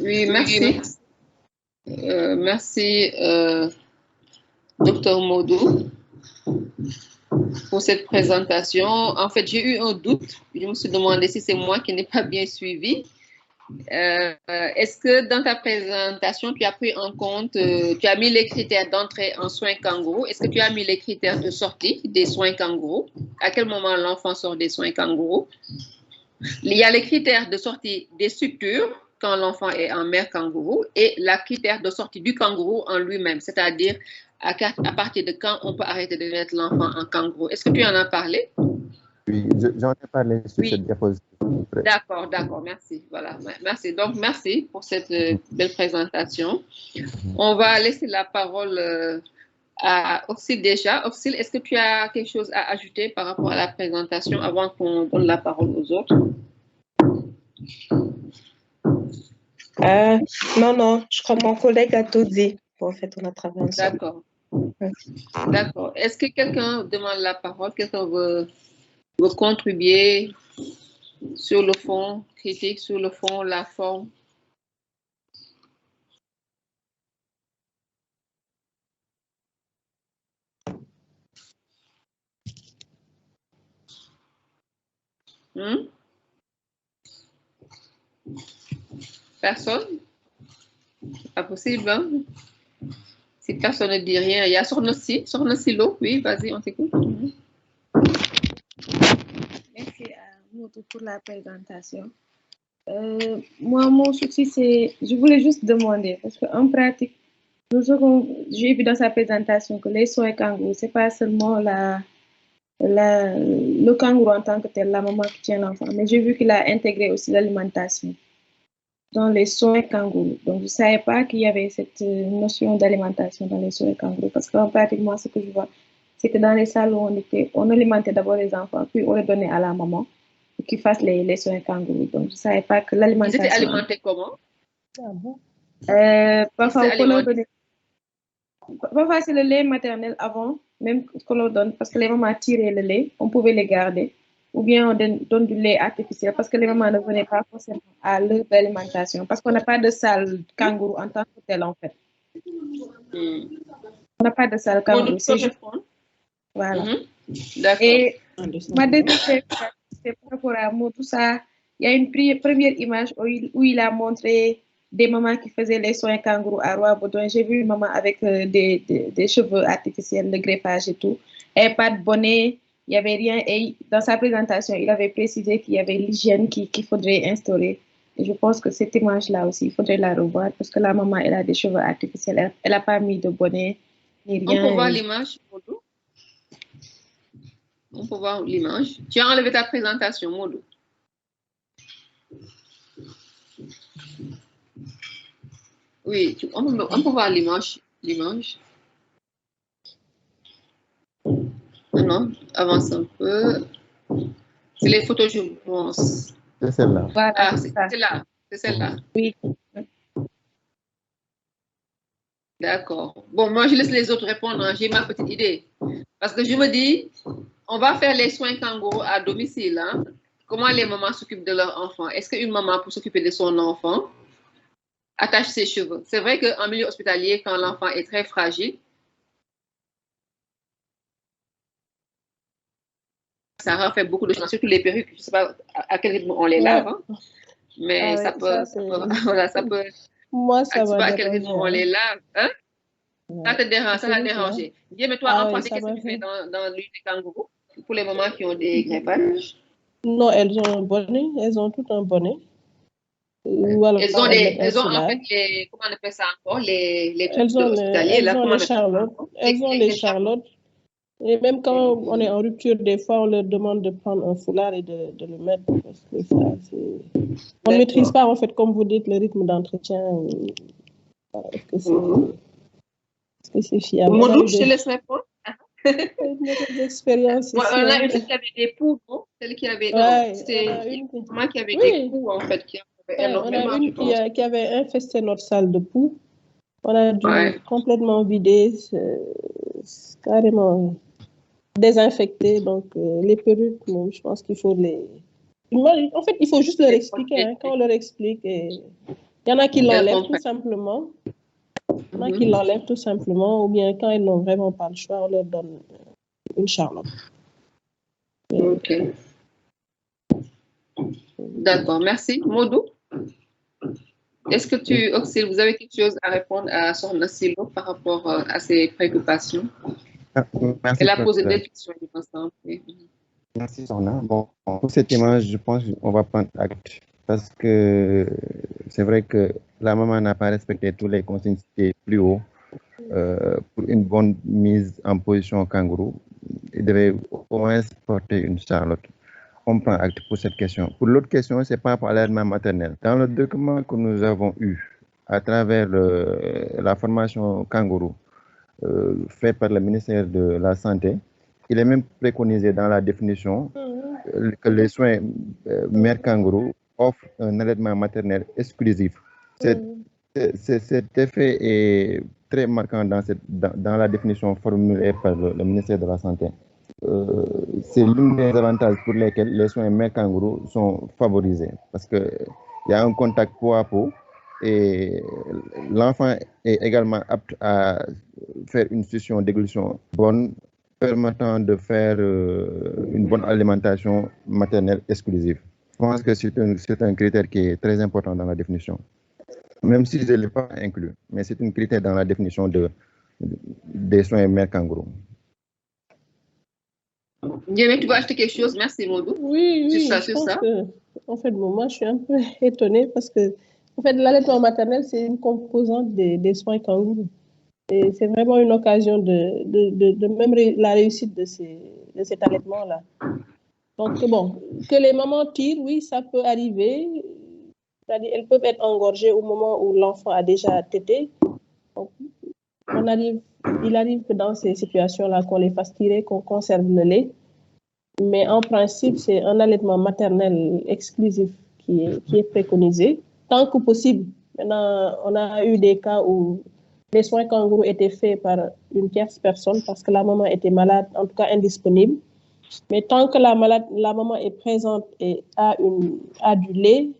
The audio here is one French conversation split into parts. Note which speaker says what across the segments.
Speaker 1: Oui, merci. Merci, Dr Modou, pour cette présentation. En fait, j'ai eu un doute. Je me suis demandé si c'est moi qui n'ai pas bien suivi. Est-ce que dans ta présentation, tu as pris en compte, tu as mis les critères d'entrée en soins kangourous? Est-ce que tu as mis les critères de sortie des soins kangourous? À quel moment l'enfant sort des soins kangourous? Il y a les critères de sortie des structures quand l'enfant est en mère kangourou et la critère de sortie du kangourou en lui-même, c'est-à-dire à partir de quand on peut arrêter de mettre l'enfant en kangourou. Est-ce que tu en as parlé?
Speaker 2: Oui, j'en ai parlé sur cette diapositive.
Speaker 1: D'accord, d'accord, merci. Voilà, merci. Donc, merci pour cette belle présentation. On va laisser la parole à Oxyle déjà. Oxyle, est-ce que tu as quelque chose à ajouter par rapport à la présentation avant qu'on donne la parole aux autres?
Speaker 3: Non, je crois que mon collègue a tout dit. En fait, on a travaillé ensemble.
Speaker 1: D'accord. D'accord. Est-ce que quelqu'un demande la parole? Quelqu'un veut contribuer sur le fond, critique sur le fond, la forme? Personne? Pas possible, hein? Si personne ne dit rien, il y a Sornosilo, oui, vas-y, on t'écoute.
Speaker 4: Merci à Modou pour la présentation. Moi, mon souci, c'est, je voulais juste demander, parce qu'en pratique, j'ai vu dans sa présentation que les soins kangourous, c'est pas seulement le kangourou en tant que tel, la maman qui tient l'enfant, mais j'ai vu qu'il a intégré aussi l'alimentation dans les soins kangourous. Donc, je ne savais pas qu'il y avait cette notion d'alimentation dans les soins kangourous, parce qu'en pratique, moi, ce que je vois, c'est que dans les salles où on alimentait d'abord les enfants, puis on les donnait à la maman pour qu'ils fassent les soins kangourous. Donc, je ne savais pas que l'alimentation...
Speaker 1: Ils étaient alimentés comment?
Speaker 4: Parfois, c'est le lait maternel avant, même qu'on leur donne, parce que les mamans tiraient le lait, on pouvait les garder. Ou bien on donne du lait artificiel, parce que les mamans ne venaient pas forcément à l'heure d'alimentation, parce qu'on n'a pas de salle kangourou en tant que tel, en fait. On n'a pas de salle kangourou, c'est juste... Voilà. Et ma deuxième question, c'est par rapport à tout ça. Il y a une première image où il a montré des mamans qui faisaient les soins kangourous à Roi-Baudouin. J'ai vu une maman avec des cheveux artificiels, le greffage et tout, et pas de bonnet, il n'y avait rien. Et dans sa présentation, il avait précisé qu'il y avait l'hygiène qu'il faudrait instaurer. Et je pense que cette image-là aussi, il faudrait la revoir parce que la maman, elle a des cheveux artificiels, elle n'a pas mis de bonnet ni rien.
Speaker 1: On peut voir l'image, Modou? On peut voir l'image. Tu as enlevé ta présentation, Modou. Oui, on peut voir l'image. Non, avance un peu. C'est les photos, je pense.
Speaker 2: C'est celle-là.
Speaker 4: Voilà,
Speaker 1: ah, c'est celle-là.
Speaker 4: Oui.
Speaker 1: D'accord. Bon, moi, je laisse les autres répondre. Hein. J'ai ma petite idée. Parce que je me dis, on va faire les soins kangourous à domicile. Hein. Comment les mamans s'occupent de leur enfant? Est-ce qu'une maman, pour s'occuper de son enfant, attache ses cheveux? C'est vrai qu'en milieu hospitalier, quand l'enfant est très fragile, ça fait beaucoup de choses, surtout les perruques. Je ne sais pas à quel rythme on les lave, hein. Mais ça peut,
Speaker 5: Moi, ça va
Speaker 1: à quel rythme on les lave, hein? Ça te dérange, ça t'a dérangé. Dis, mais toi, enfant, qu'est-ce que tu fais dans l'huile de kangourou pour les mamans qui ont des greffages?
Speaker 5: Non, elles ont un bonnet, elles ont tout un bonnet.
Speaker 1: Elles ont en fait les, comment on appelle ça encore, les trucs hospitaliers.
Speaker 5: Elles ont les charlottes. Elles ont les charlottes. Et même quand on est en rupture, des fois, on leur demande de prendre un foulard et de le mettre. Parce que ça, on ne maîtrise pas, en fait, comme vous dites, le rythme d'entretien. Est-ce que c'est fiable?
Speaker 1: Modou, je te laisse répondre.
Speaker 5: Notre expérience.
Speaker 1: On a une qui avait des poux, non? Celle qui avait. C'était une maman qui avait des poux, en fait.
Speaker 5: On a une qui avait infesté notre salle de poux. On a dû complètement vider, carrément désinfecter. Donc, les perruques, je pense qu'il faut les... En fait, il faut juste leur expliquer. Hein, quand on leur explique, Il y en a qui l'enlèvent tout simplement. Il y en a qui l'enlèvent tout simplement, ou bien quand ils n'ont vraiment pas le choix, on leur donne une charlotte.
Speaker 1: Ok. D'accord, merci. Modou, est-ce que vous avez quelque chose à répondre à Sokhna Silo par rapport à ses préoccupations?
Speaker 2: Merci.
Speaker 1: Elle a posé des questions, je pense.
Speaker 2: Merci, Sokhna. Bon, pour cette image, je pense qu'on va prendre acte parce que c'est vrai que la maman n'a pas respecté tous les consignes plus haut pour une bonne mise en position kangourou. Il devait au moins porter une charlotte. On prend acte pour cette question. Pour l'autre question, c'est par rapport à l'allaitement maternel. Dans le document que nous avons eu à travers la formation kangourou faite par le ministère de la Santé, il est même préconisé dans la définition que les soins mère kangourou offrent un allaitement maternel exclusif. Cet effet est très marquant dans la définition formulée par le ministère de la Santé. C'est l'un des avantages pour lesquels les soins mère kangourou sont favorisés parce qu'il y a un contact peau à peau et l'enfant est également apte à faire une succion d'églution bonne, permettant de faire une bonne alimentation maternelle exclusive. Je pense que c'est un critère qui est très important dans la définition, même si je ne l'ai pas inclus, mais c'est un critère dans la définition des soins mère kangourou.
Speaker 1: Tu veux acheter quelque chose? Merci, Modou.
Speaker 5: Oui, en fait, moi, je suis un peu étonnée parce que, en fait, l'allaitement maternel, c'est une composante des soins kangourous. Et c'est vraiment une occasion de même la réussite de cet allaitement-là. Donc, bon, que les mamans tirent, oui, ça peut arriver. C'est-à-dire, elles peuvent être engorgées au moment où l'enfant a déjà tété. Donc, il arrive que dans ces situations-là, qu'on les fasse tirer, qu'on conserve le lait. Mais en principe, c'est un allaitement maternel exclusif qui est préconisé, tant que possible. Maintenant, on a eu des cas où les soins kangourous étaient faits par une tierce personne parce que la maman était malade, en tout cas indisponible. Mais tant que la maman est présente et a du lait,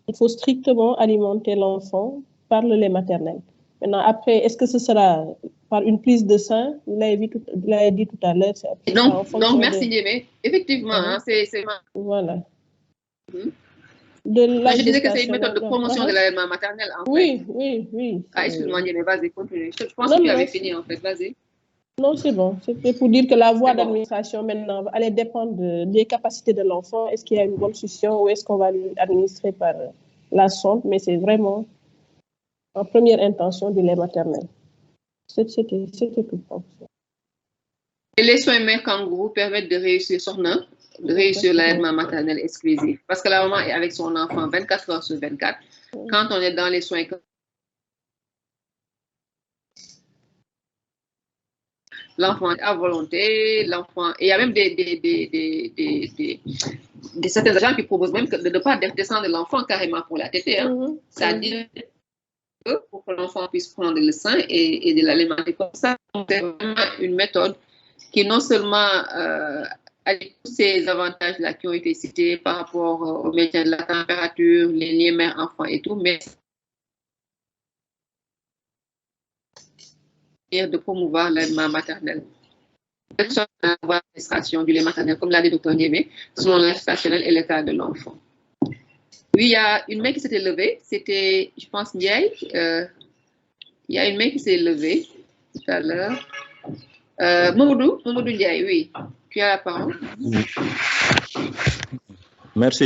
Speaker 5: il faut strictement alimenter l'enfant par le lait maternel. Maintenant, après, est-ce que ce sera par une prise de sein? Vous l'avez dit tout à l'heure.
Speaker 1: Donc, merci, Niémé. Effectivement, c'est...
Speaker 5: Voilà.
Speaker 1: Je disais que c'est une méthode de promotion de l'allaitement maternel, en fait.
Speaker 5: Oui.
Speaker 1: Ah, excuse-moi, Niémé, vas-y, continue. Je pense que tu avais fini, en fait, vas-y.
Speaker 5: Non, c'est bon. C'était pour dire que la voie d'administration, maintenant, allait dépendre des capacités de l'enfant. Est-ce qu'il y a une bonne succion ou est-ce qu'on va lui administrer par la sonde? Mais c'est vraiment en première intention du lait maternel. C'était tout.
Speaker 1: Et les soins mère kangourou permettent de réussir l'allaitement maternel exclusif. Parce que la maman est avec son enfant 24 heures sur 24. Quand on est dans les soins l'enfant à volonté, l'enfant... Et il y a même certains agents qui proposent même de ne pas descendre l'enfant carrément pour la tétée. Hein. Ça dit pour que l'enfant puisse prendre le sein et de l'alimenter comme ça. C'est vraiment une méthode qui non seulement a tous ces avantages-là qui ont été cités par rapport au maintien de la température, les liens mère-enfant et tout, mais de promouvoir l'allaitement maternel. L'administration du lait maternel, comme l'a dit le Dr Niémé, selon l'âge stationnel et l'état de l'enfant. Oui, il y a une main qui s'était levée, c'était, je pense, Ndiaye. Il y a une main qui s'est levée tout à l'heure. Mamoudou Ndiaye, oui, tu as la parole.
Speaker 6: Merci.